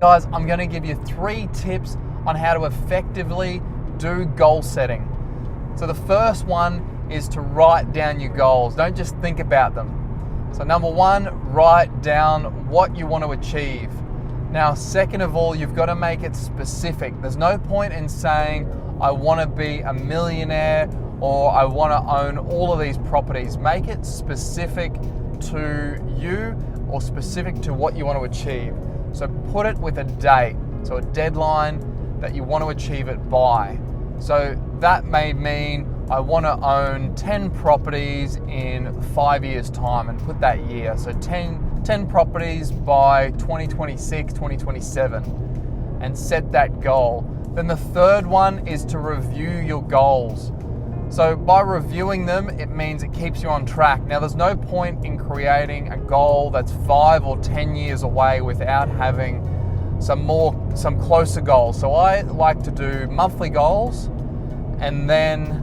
Guys, I'm going to give you 3 tips on how to effectively do goal setting. So the first one is to write down your goals. Don't just think about them. So number 1, write down what you want to achieve. Now, second of all, you've got to make it specific. There's no point in saying, I want to be a millionaire or I want to own all of these properties. Make it specific to you or specific to what you want to achieve. So put it with a date, so a deadline that you want to achieve it by. So that may mean I want to own 10 properties in 5 years' time and put that year. So 10 properties by 2026, 2027 and set that goal. Then the third one is to review your goals. So by reviewing them, it means it keeps you on track. Now there's no point in creating a goal that's 5 or 10 years away without having some closer goals. So I like to do monthly goals, and then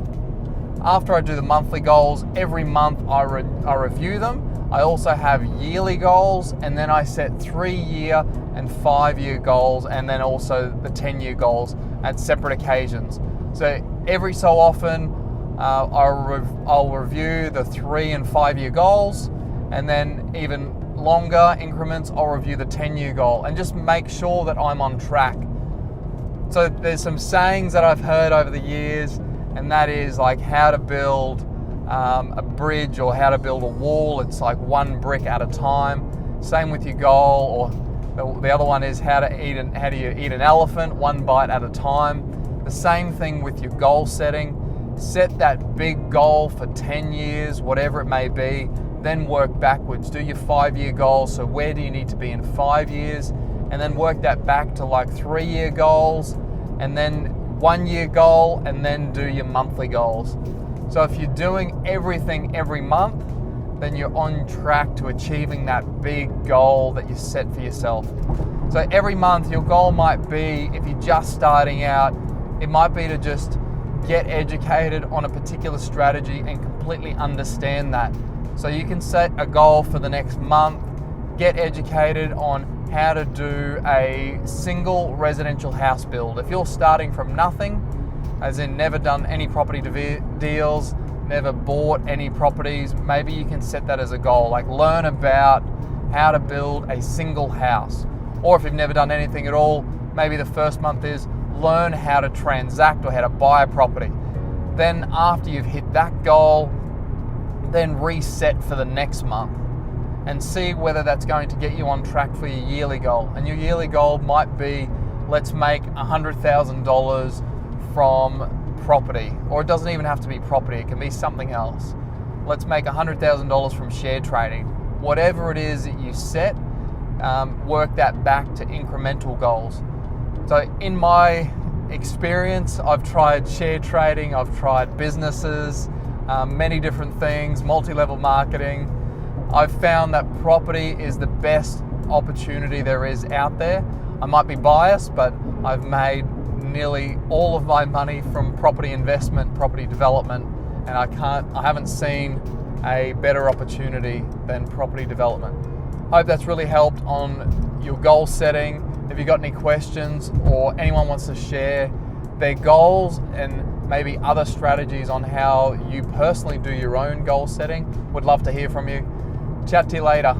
after I do the monthly goals, every month I review them. I also have yearly goals, and then I set 3-year and 5-year goals, and then also the 10-year goals at separate occasions. So every so often, I'll review the 3 and 5-year goals, and then even longer increments, I'll review the 10-year goal, and just make sure that I'm on track. So there's some sayings that I've heard over the years, and that is like how to build a bridge or how to build a wall. It's like 1 brick at a time. Same with your goal, or the other one is how do you eat an elephant, 1 bite at a time. The same thing with your goal setting. Set that big goal for 10 years, whatever it may be, then work backwards. Do your 5-year goal. So where do you need to be in 5 years? And then work that back to like 3-year goals, and then 1-year goal, and then do your monthly goals. So if you're doing everything every month, then you're on track to achieving that big goal that you set for yourself. So every month your goal might be, if you're just starting out, it might be to just get educated on a particular strategy and completely understand that. So you can set a goal for the next month, get educated on how to do a single residential house build. If you're starting from nothing, as in never done any property deals, never bought any properties, maybe you can set that as a goal, like learn about how to build a single house. Or if you've never done anything at all, maybe the first month is learn how to transact or how to buy a property. Then after you've hit that goal, then reset for the next month and see whether that's going to get you on track for your yearly goal. And your yearly goal might be, let's make $100,000 from property, or it doesn't even have to be property, it can be something else. Let's make $100,000 from share trading. Whatever it is that you set, work that back to incremental goals. So in my experience, I've tried share trading, I've tried businesses, many different things, multi-level marketing. I've found that property is the best opportunity there is out there. I might be biased, but I've made nearly all of my money from property investment, property development, and I haven't seen a better opportunity than property development. I hope that's really helped on your goal setting. If you've got any questions or anyone wants to share their goals and maybe other strategies on how you personally do your own goal setting, would love to hear from you. Chat to you later.